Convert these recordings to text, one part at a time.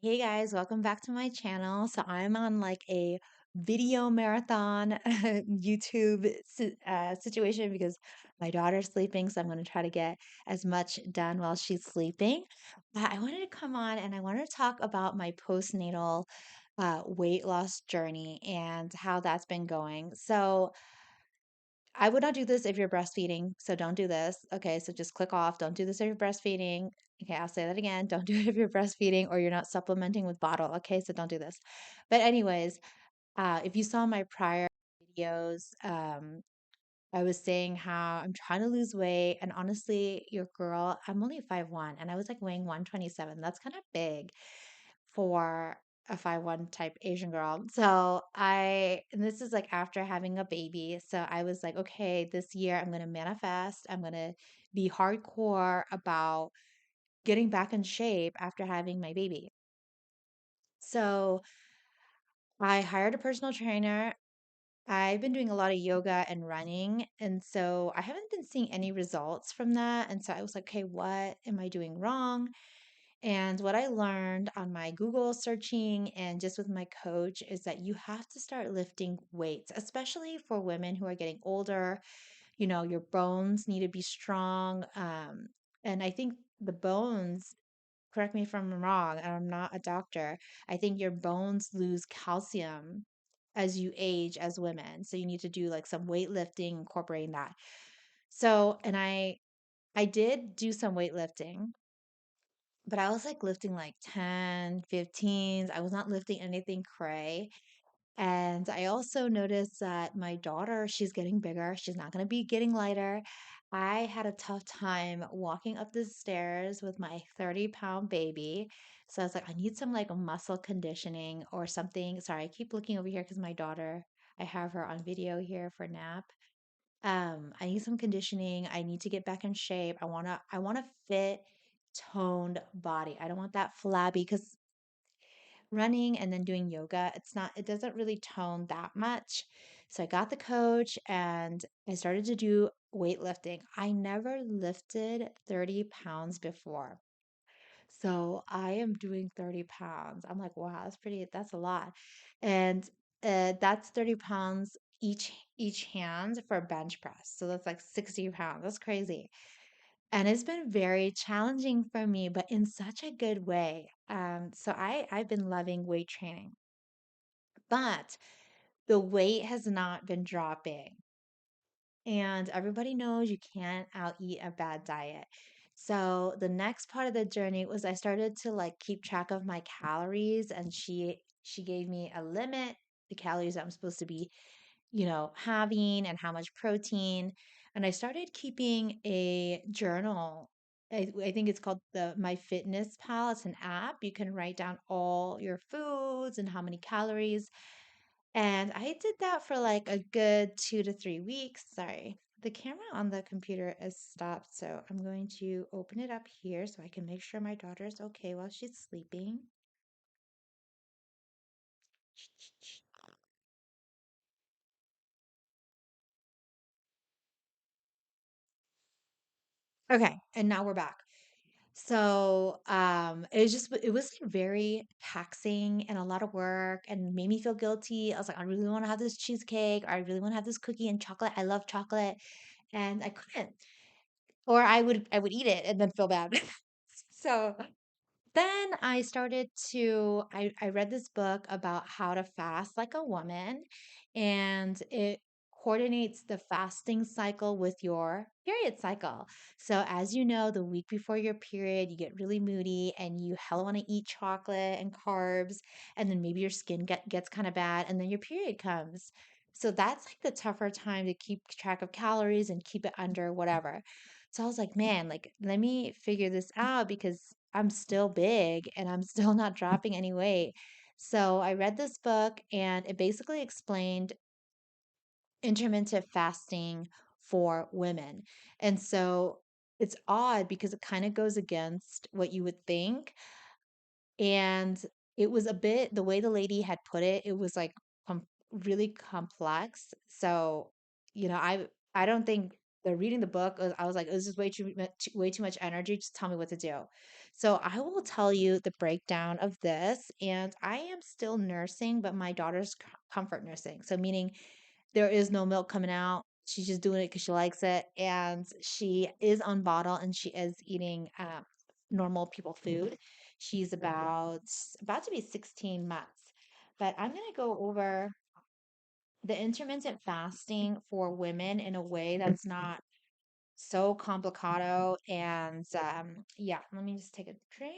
Hey guys, welcome back to my channel. So I'm on like a video marathon YouTube situation because my daughter's sleeping. So I'm going to try to get as much done while she's sleeping. But I wanted to come on and I wanted to talk about my postnatal weight loss journey and how that's been going. So I would not do this if you're breastfeeding, so don't do this. Okay, so just click off. Don't do this if you're breastfeeding. Okay, I'll say that again. Don't do it if you're breastfeeding or you're not supplementing with bottle. Okay, so don't do this. But anyways, if you saw my prior videos, I was saying how I'm trying to lose weight, and honestly, your girl, I'm only 5'1", and I was like weighing 127. That's kind of big for a 5'1" type Asian girl. And this is like after having a baby. So I was like, okay, this year I'm going to manifest. I'm going to be hardcore about getting back in shape after having my baby. So I hired a personal trainer. I've been doing a lot of yoga and running. And so I haven't been seeing any results from that. And so I was like, okay, what am I doing wrong? And what I learned on my Google searching and just with my coach is that you have to start lifting weights, especially for women who are getting older. You know, your bones need to be strong. And I think the bones, correct me if I'm wrong, and I'm not a doctor, I think your bones lose calcium as you age as women. So you need to do like some weightlifting, incorporating that. So, and I did do some weightlifting, but I was like lifting like 10, 15s. I was not lifting anything cray. And I also noticed that my daughter, she's getting bigger. She's not going to be getting lighter. I had a tough time walking up the stairs with my 30-pound baby. So I was like, I need some like muscle conditioning or something. Sorry, I keep looking over here because my daughter, I have her on video here for nap. I need some conditioning. I need to get back in shape. I want a fit, toned body. I don't want that flabby because running and then doing yoga, it doesn't really tone that much. So I got the coach and I started to do weightlifting. I never lifted 30 pounds before. So I am doing 30 pounds. I'm like, wow, that's a lot. And that's 30 pounds each hand for a bench press. So that's like 60 pounds. That's crazy. And it's been very challenging for me, but in such a good way. So I've been loving weight training, but the weight has not been dropping. And everybody knows you can't out eat a bad diet. So the next part of the journey was I started to like keep track of my calories, and she gave me a limit, the calories I'm supposed to be, having and how much protein. And I started keeping a journal. I think it's called the My Fitness Pal. It's an app. You can write down all your foods and how many calories. And I did that for like a good 2 to 3 weeks. Sorry. The camera on the computer is stopped, so I'm going to open it up here so I can make sure my daughter's okay while she's sleeping. Okay, and now we're back. So it was very taxing and a lot of work and made me feel guilty. I was like, I really want to have this cheesecake, or I really want to have this cookie and chocolate. I love chocolate, and I couldn't. Or I would eat it and then feel bad. So then I read this book about how to fast like a woman, and it coordinates the fasting cycle with your period cycle. So as you know, the week before your period, you get really moody and you hella want to eat chocolate and carbs, and then maybe your skin gets kind of bad, and then your period comes. So that's like the tougher time to keep track of calories and keep it under whatever. So I was like, man, like, let me figure this out because I'm still big and I'm still not dropping any weight. So I read this book and it basically explained intermittent fasting for women. And so it's odd because it kind of goes against what you would think. And it was a bit, the way the lady had put it, it was like really complex. So, I don't think the reading the book, I was like, this is way too much energy. Just tell me what to do. So I will tell you the breakdown of this. And I am still nursing, but my daughter's comfort nursing. So meaning there is no milk coming out. She's just doing it because she likes it, and she is on bottle, and she is eating normal people food. She's about to be 16 months. But I'm gonna go over the intermittent fasting for women in a way that's not so complicado. And yeah, let me just take a drink.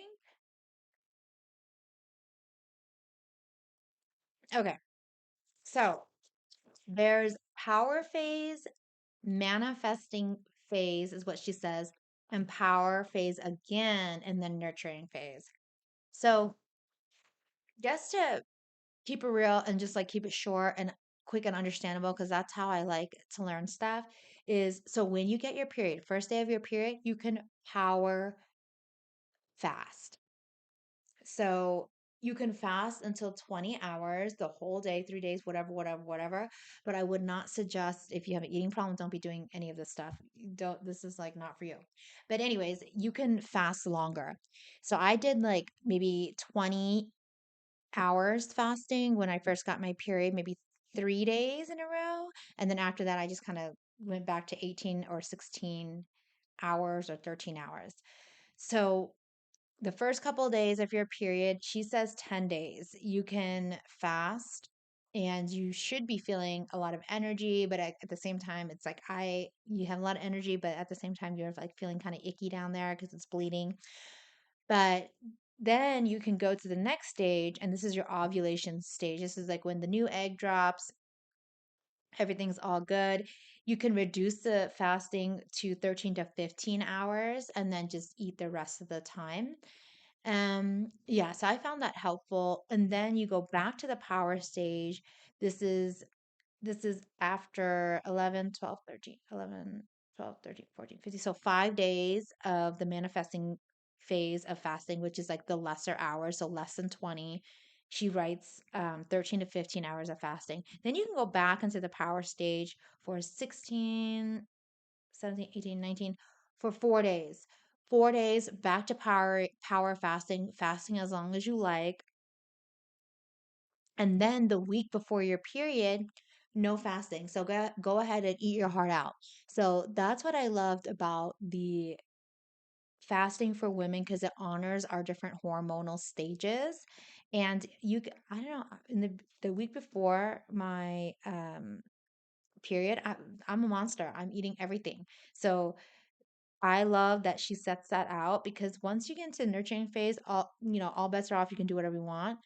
Okay, so there's power phase, manifesting phase is what she says, and power phase again, and then nurturing phase. So just to keep it real and just like keep it short and quick and understandable, because that's how I like to learn stuff, is so when you get your period, first day of your period, you can power fast. So you can fast until 20 hours, the whole day, 3 days, whatever, whatever, whatever. But I would not suggest, if you have an eating problem, don't be doing any of this stuff. Don't, this is like not for you. But, anyways, you can fast longer. So I did like maybe 20 hours fasting when I first got my period, maybe 3 days in a row. And then after that, I just kind of went back to 18 or 16 hours or 13 hours. So the first couple of days of your period, she says 10 days. You can fast and you should be feeling a lot of energy, but at the same time, it's like you have a lot of energy, but at the same time, you're like feeling kind of icky down there because it's bleeding. But then you can go to the next stage, and this is your ovulation stage. This is like when the new egg drops, everything's all good. You can reduce the fasting to 13 to 15 hours and then just eat the rest of the time. Yeah, so I found that helpful. And then you go back to the power stage. This is this is after 11, 12, 13, 11, 12, 13, 14, 15. So 5 days of the manifesting phase of fasting, which is like the lesser hours, so less than 20. She writes 13 to 15 hours of fasting. Then you can go back into the power stage for 16, 17, 18, 19 for 4 days. 4 days back to power fasting, fasting as long as you like. And then the week before your period, no fasting. So go ahead and eat your heart out. So that's what I loved about the fasting for women, because it honors our different hormonal stages. And I don't know, in the week before my period, I'm a monster. I'm eating everything. So I love that she sets that out, because once you get into the nurturing phase, all bets are off. You can do whatever you want.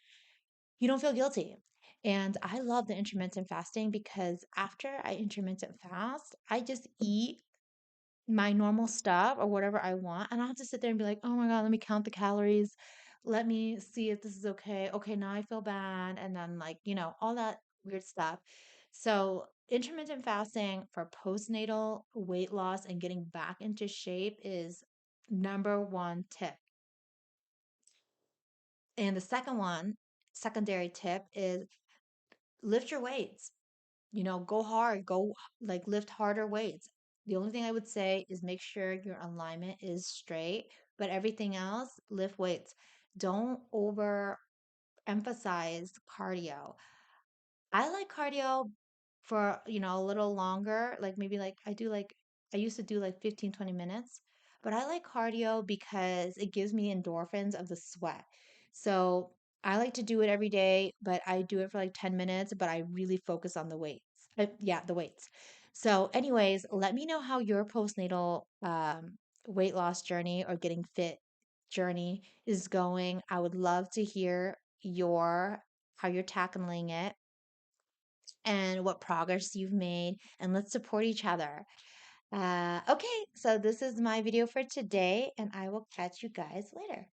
You don't feel guilty. And I love the intermittent fasting, because after I intermittent fast, I just eat my normal stuff or whatever I want. And I don't have to sit there and be like, oh my God, let me count the calories. Let me see if this is okay. Okay, now I feel bad. And then, like, all that weird stuff. So, intermittent fasting for postnatal weight loss and getting back into shape is number one tip. And the secondary tip is lift your weights. Go hard, go like lift harder weights. The only thing I would say is make sure your alignment is straight, but everything else, lift weights. Don't over emphasize cardio. I like cardio for, a little longer, like maybe like I used to do like 15, 20 minutes, but I like cardio because it gives me endorphins of the sweat. So I like to do it every day, but I do it for like 10 minutes, but I really focus on the weights. Yeah, the weights. So, anyways, let me know how your postnatal weight loss journey or getting fit journey is going. I would love to hear how you're tackling it and what progress you've made, and let's support each other. Okay, so this is my video for today, and I will catch you guys later.